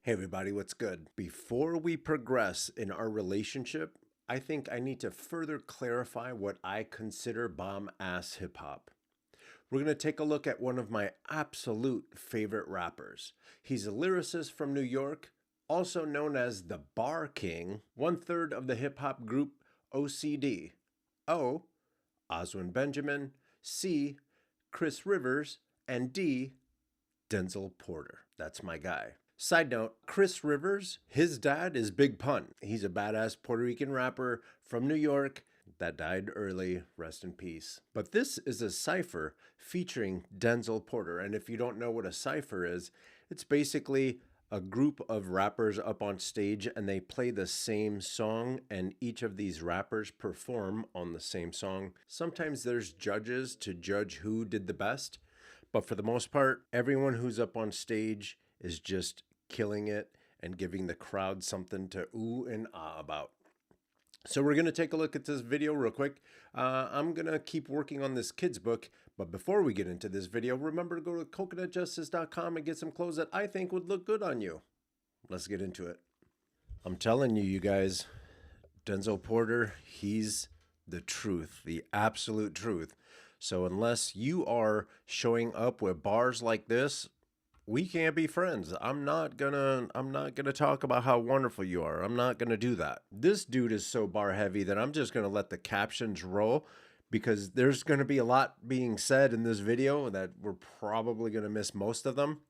Hey everybody, what's good? Before we progress in our relationship, I think I need to further clarify what I consider bomb ass hip hop. We're going to take a look at one of my absolute favorite rappers. He's a lyricist from New York, also known as the Bar King, one third of the hip hop group OCD. O, Oswin Benjamin, C, Chris Rivers, and D, Denzil Porter. That's my guy. Side note, Chris Rivers, his dad is Big Pun. He's a badass Puerto Rican rapper from New York that died early, rest in peace. But this is a cypher featuring Denzil Porter. And if you don't know what a cypher is, it's basically a group of rappers up on stage and they play the same song, and each of these rappers perform on the same song. Sometimes there's judges to judge who did the best, but for the most part, everyone who's up on stage is just killing it and giving the crowd something to ooh and ah about. So we're going to take a look at this video real quick. I'm going to keep working on this kid's book. But before we get into this video, remember to go to coconutjustice.com and get some clothes that I think would look good on you. Let's get into it. I'm telling you, you guys, Denzil Porter, he's the truth, the absolute truth. So unless you are showing up with bars like this, we can't be friends. I'm not gonna talk about how wonderful you are. I'm not gonna do that. This dude is so bar heavy that I'm just gonna let the captions roll, because there's gonna be a lot being said in this video that we're probably gonna miss most of them.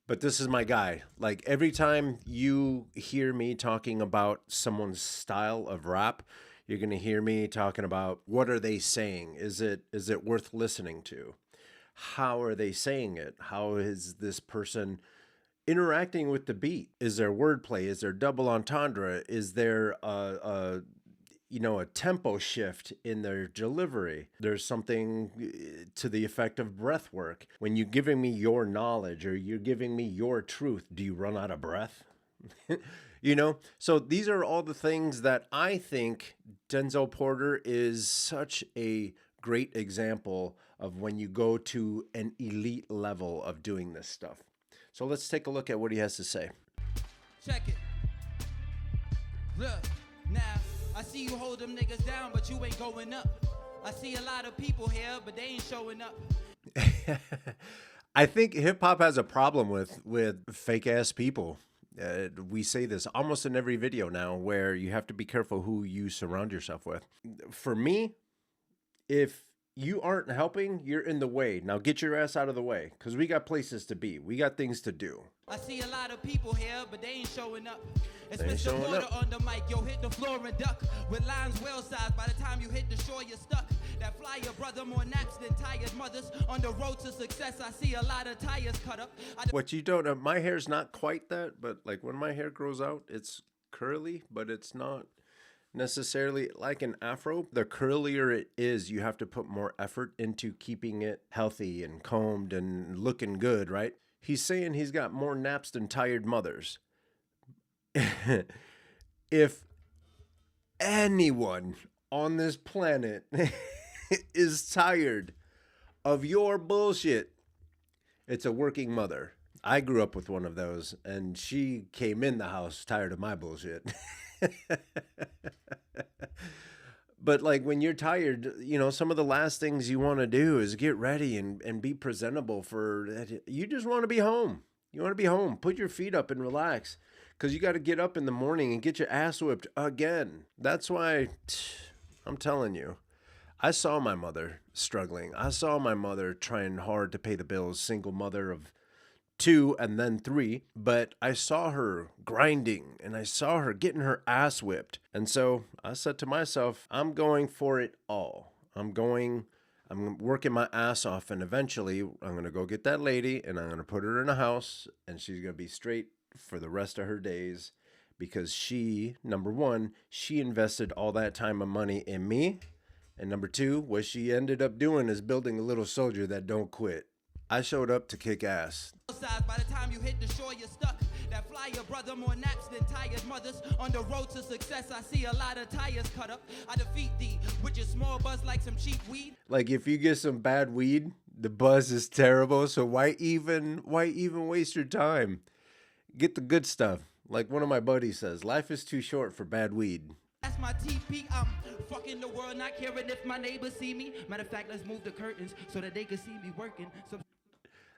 But this is my guy. Like, every time you hear me talking about someone's style of rap, you're gonna hear me talking about, what are they saying? Is it worth listening to? How are they saying it? How is this person interacting with the beat? Is there wordplay? Is there double entendre? Is there a tempo shift in their delivery? There's something to the effect of breath work. When you're giving me your knowledge or you're giving me your truth, do you run out of breath? So these are all the things that I think Denzil Porter is such a great example of when you go to an elite level of doing this stuff. So let's take a look at what he has to say. Check it. Look, now, I see you hold them niggas down, but you ain't going up. I see a lot of people here, but they ain't showing up. I think hip hop has a problem with fake ass people. We say this almost in every video now, where you have to be careful who you surround yourself with. For me, if you aren't helping, you're in the way. Now get your ass out of the way, because we got places to be. We got things to do. I see a lot of people here, but they ain't showing up. It's Mr. Porter on the mic. Yo, hit the floor and duck. With lines well sized, by the time you hit the shore, you're stuck. That flyer brother, more naps than tired mothers. On the road to success, I see a lot of tires cut up. What you don't know, my hair's not quite that, but like when my hair grows out, it's curly, but it's not necessarily like an afro. The curlier it is, you have to put more effort into keeping it healthy and combed and looking good, right? He's saying he's got more naps than tired mothers. If anyone on this planet is tired of your bullshit, it's a working mother. I grew up with one of those, and she came in the house tired of my bullshit. But like, when you're tired, some of the last things you want to do is get ready and be presentable for that. You just want to be home. You want to be home. Put your feet up and relax, because you got to get up in the morning and get your ass whipped again. That's why I'm telling you, I saw my mother struggling. I saw my mother trying hard to pay the bills, single mother of 2 and then 3, but I saw her grinding and I saw her getting her ass whipped. And so I said to myself, I'm going for it all. I'm working my ass off, and eventually I'm going to go get that lady and I'm going to put her in a house, and she's going to be straight for the rest of her days, because she, number one, she invested all that time and money in me. And number 2, what she ended up doing is building a little soldier that don't quit. I showed up to kick ass. By the time you hit the shore, you're stuck. That flyer brother, more naps than tired mothers. On the road to success, I see a lot of tires cut up. I defeat thee with your small buzz like some cheap weed. Like, if you get some bad weed, the buzz is terrible. So why even waste your time? Get the good stuff. Like one of my buddies says, life is too short for bad weed. That's my TP. I'm fucking the world, not caring if my neighbors see me. Matter of fact, let's move the curtains so that they can see me working.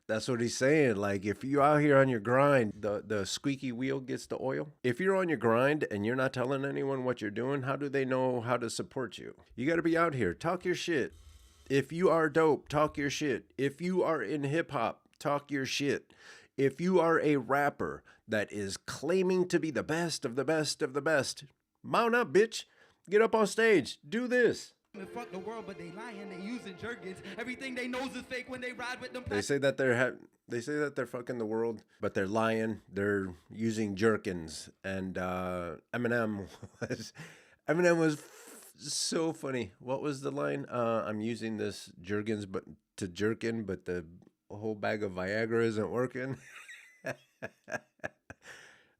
That's what he's saying. Like, if you out here on your grind, the squeaky wheel gets the oil. If you're on your grind and you're not telling anyone what you're doing, how do they know how to support you? You got to be out here. Talk your shit. If you are dope, talk your shit. If you are in hip hop, talk your shit. If you are a rapper that is claiming to be the best of the best of the best, mount up, bitch. Get up on stage. Do this. Fuck the world, but they lying. They using jerkins. Everything they knows is fake when they ride with them. They say that they're fucking the world, but they're lying. They're using jerkins. And Eminem was so funny. What was the line? I'm using this jerkins, but to jerkin, but the whole bag of Viagra isn't working.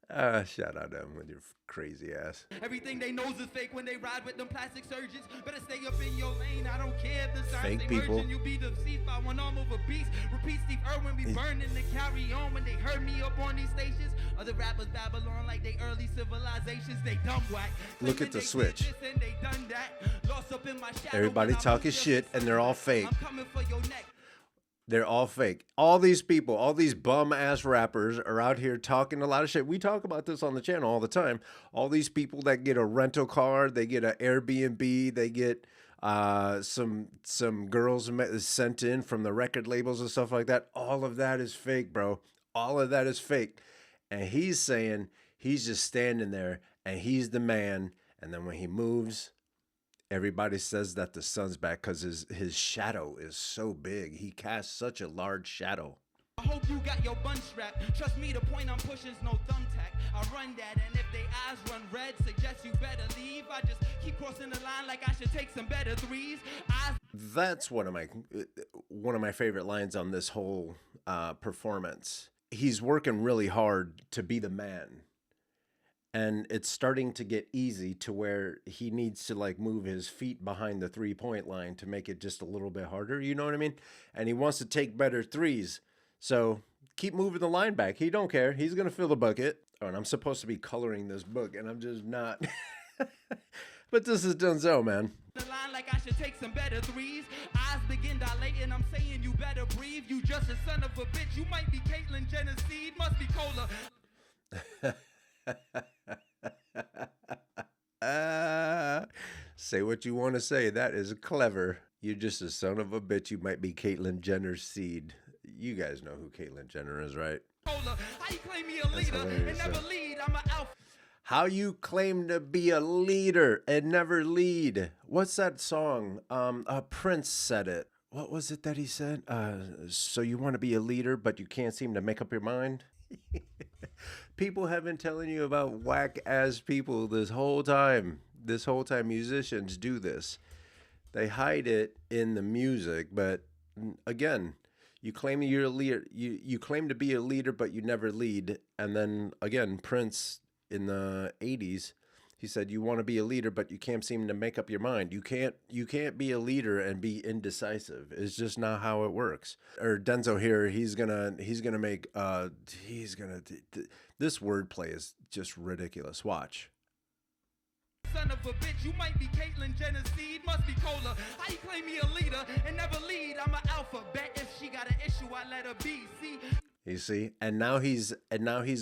Shout out to them with your crazy ass. Everything they knows is fake when they ride with them plastic surgeons. Better stay up in your lane. I don't care if the signs Fake they people. merging. You be deceived by one arm of a beast. Repeat Steve Irwin, we burning to carry on when they heard me up on these stations. Other rappers Babylon like they early civilizations. They dumb whack. Look at the switch. They done that. Lost up in my shadow. Everybody talking shit and they're all fake. I'm coming for your neck. They're all fake. All these people, all these bum-ass rappers are out here talking a lot of shit. We talk about this on the channel all the time. All these people that get a rental car, they get an Airbnb, they get some girls sent in from the record labels and stuff like that. All of that is fake, bro. All of that is fake. And he's saying he's just standing there and he's the man. And then when he moves, everybody says that the sun's back because his shadow is so big. He casts such a large shadow. I hope you got your bunch strapped. Trust me, the point I'm pushing's no thumbtack. I run that, and if they eyes run red, suggest you better leave. I just keep crossing the line like I should take some better threes. That's one of my favorite lines on this whole performance. He's working really hard to be the man. And it's starting to get easy to where he needs to like move his feet behind the 3-point line to make it just a little bit harder. You know what I mean? And he wants to take better threes. So keep moving the line back. He don't care. He's going to fill the bucket. Oh, and I'm supposed to be coloring this book and I'm just not. But this is Denzil, man. The line like I should take some better threes. Eyes begin dilating. I'm saying you better breathe. You just a son of a bitch. You might be Caitlyn Jenner's seed. Must be cola. Say what you want to say. That is clever. You're just a son of a bitch. You might be Caitlyn Jenner's seed. You guys know who Caitlyn Jenner is, right? How you claim me a leader and never lead? I'm an alpha. How you claim to be a leader and never lead? What's that song? Prince said it. What was it that he said? So you want to be a leader, but you can't seem to make up your mind? People have been telling you about whack-ass people this whole time. This whole time musicians do this. They hide it in the music, but again, you claim you're a leader. You claim to be a leader, but you never lead. And then again, Prince in the 80s, he said, you want to be a leader, but you can't seem to make up your mind. You can't be a leader and be indecisive. It's just not how it works. Or Denzil here, he's gonna make this wordplay is just ridiculous. Watch. Son of a bitch, you might be Caitlyn Jenner's seed, must be cola. How you claim me a leader and never lead? I'm an alpha. Bet if she got an issue, I let her be. See? You see? And now he's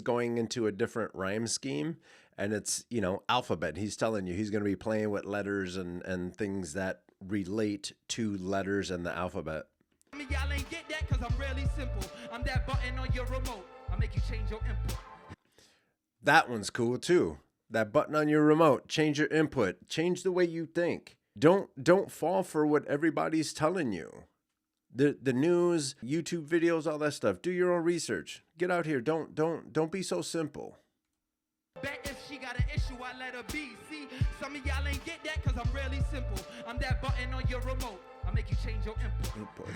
going into a different rhyme scheme, and it's, alphabet. He's telling you he's going to be playing with letters and things that relate to letters and the alphabet. I mean, y'all ain't get that because I'm really simple. I'm that button on your remote. I'll make you change your input. That one's cool too. That button on your remote, change your input, change the way you think. Don't fall for what everybody's telling you. The news, YouTube videos, all that stuff. Do your own research. Get out here. Don't be so simple. Bet if she got an issue, I let her be. See, some of y'all ain't get that because I'm really simple. I'm that button on your remote. I'll make you change your input.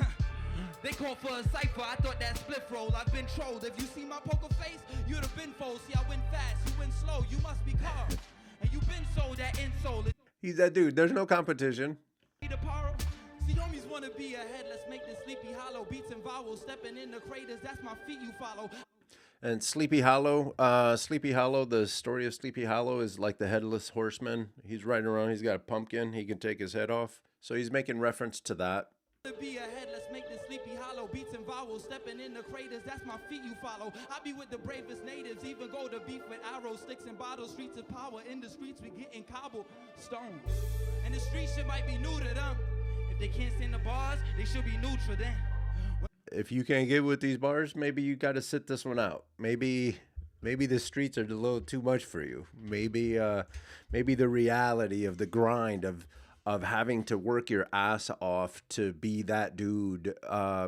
They called for a cipher, I thought that split roll. I've been trolled. If you see my poker face, you'd have been fold. See, I went fast, you went slow. You must be carved. And you been sold that insole. He's that dude. There's no competition. See, homies wanna be ahead. Let's make this sleepy hollow. Beats and vowels. Stepping in the craters, that's my feet you follow. And Sleepy Hollow, the story of Sleepy Hollow is like the headless horseman. He's riding around, he's got a pumpkin, he can take his head off. So he's making reference to that. Be ahead, let's make the Sleepy Hollow beats and vowels, stepping in the craters, that's my feet you follow. I be with the bravest natives, even go to beef with arrows, sticks and bottles, streets of power. In the streets we getting cobbled stone, and the streets shit might be new to them. If they can't stand the bars, they should be neutral then. If you can't get with these bars, maybe you got to sit this one out. Maybe the streets are a little too much for you. Maybe the reality of the grind of having to work your ass off to be that dude.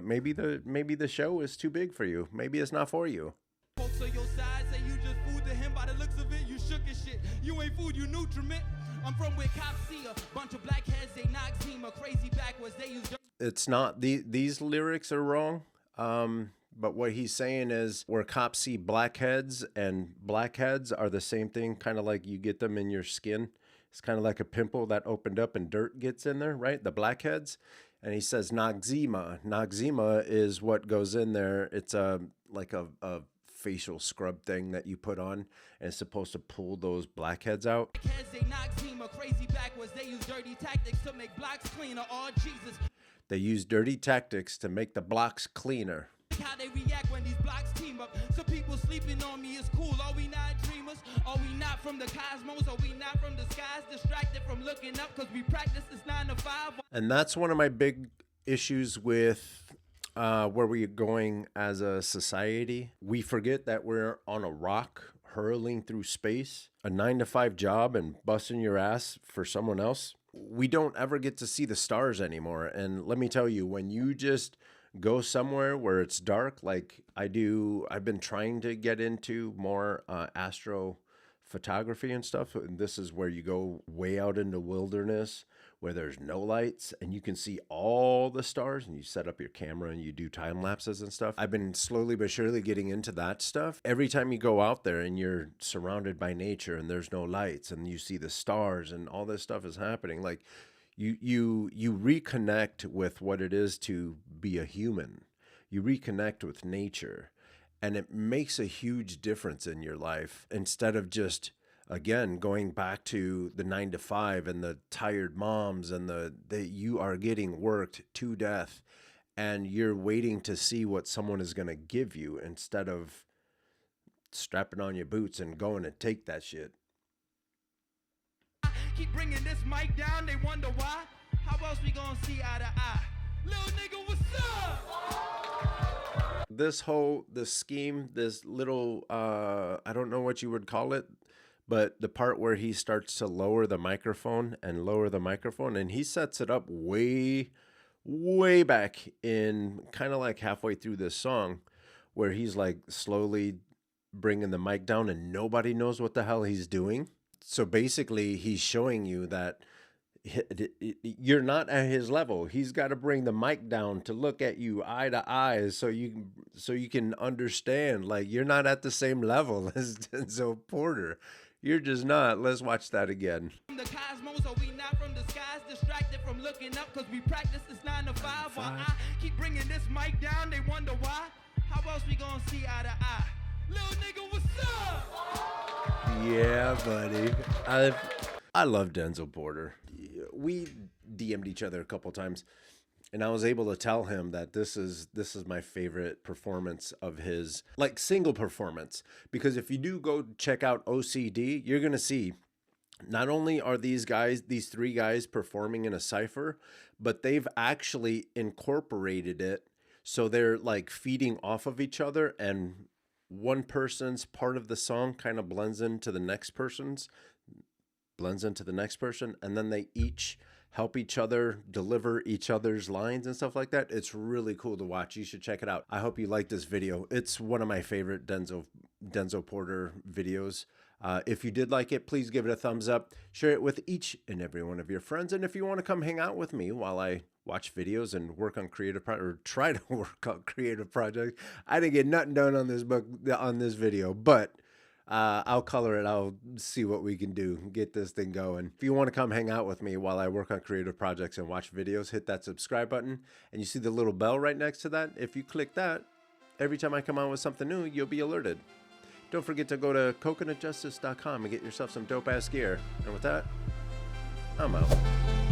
Maybe the show is too big for you. Maybe it's not for you. Folks on your side say you just food to him. By the looks of it, you shook as shit. You ain't food, you nutriment. I'm from where cops see a bunch of blackheads. They knock team a crazy backwards. They use. It's not these lyrics are wrong. But what he's saying is where cops see blackheads, and blackheads are the same thing, kind of like you get them in your skin. It's kind of like a pimple that opened up and dirt gets in there, right? The blackheads. And he says noxema. Noxema is what goes in there. It's like a facial scrub thing that you put on, and it's supposed to pull those blackheads out. They knock team a crazy backwards. They use dirty tactics to make blocks cleaner. Oh Jesus. They use dirty tactics to make the blocks cleaner. How they react when these blocks team up. Some people sleeping on me is cool. Are we not dreamers? Are we not from the cosmos? Are we not from the skies? Distracted from looking up because we practice this 9 to 5. And that's one of my big issues with where we're going as a society. We forget that we're on a rock hurling through space. A 9 to 5 job and busting your ass for someone else. We don't ever get to see the stars anymore. And let me tell you, when you just go somewhere where it's dark, like I do, I've been trying to get into more astrophotography and stuff. And this is where you go way out into wilderness where there's no lights and you can see all the stars, and you set up your camera and you do time lapses and stuff. I've been slowly but surely getting into that stuff. Every time you go out there and you're surrounded by nature and there's no lights and you see the stars and all this stuff is happening, like you reconnect with what it is to be a human. You reconnect with nature, and it makes a huge difference in your life, instead of just, again, going back to the 9 to 5 and the tired moms and you are getting worked to death and you're waiting to see what someone is going to give you instead of strapping on your boots and going to take that shit. Keep bringing this mic down, they wonder why. How else we gonna see eye to eye? Little nigga, what's up? This scheme, this little, I don't know what you would call it, but the part where he starts to lower the microphone, and he sets it up way, way back in, kind of like halfway through this song, where he's like slowly bringing the mic down and nobody knows what the hell he's doing. So basically, he's showing you that you're not at his level. He's got to bring the mic down to look at you eye to eye, so you can understand. Like, you're not at the same level as Denzil Porter. You're just not. Let's watch that again. From the cosmos, are we not from the skies? Distracted from looking up because we practice this 9 to 5. While I keep bringing this mic down, they wonder why. How else we gonna see eye to eye? Little nigga, what's up? Yeah, buddy. I love Denzil Porter. We DM'd each other a couple times, and I was able to tell him that this is my favorite performance of his, like, single performance. Because if you do go check out OCD, you're gonna see not only are these three guys performing in a cypher, but they've actually incorporated it so they're like feeding off of each other, and one person's part of the song kind of blends into the next person, and then they each help each other deliver each other's lines and stuff like that. It's really cool to watch. You should check it out. I hope you like this video. It's one of my favorite Denzil Porter videos. If you did like it, please give it a thumbs up. Share it with each and every one of your friends. And if you want to come hang out with me while I watch videos and work on try to work on creative projects, I didn't get nothing done on this video, but I'll color it. I'll see what we can do, get this thing going. If you want to come hang out with me while I work on creative projects and watch videos, hit that subscribe button, and you see the little bell right next to that. If you click that, Every time I come on with something new, you'll be alerted. Don't forget to go to coconutjustice.com and get yourself some dope-ass gear. And with that, I'm out.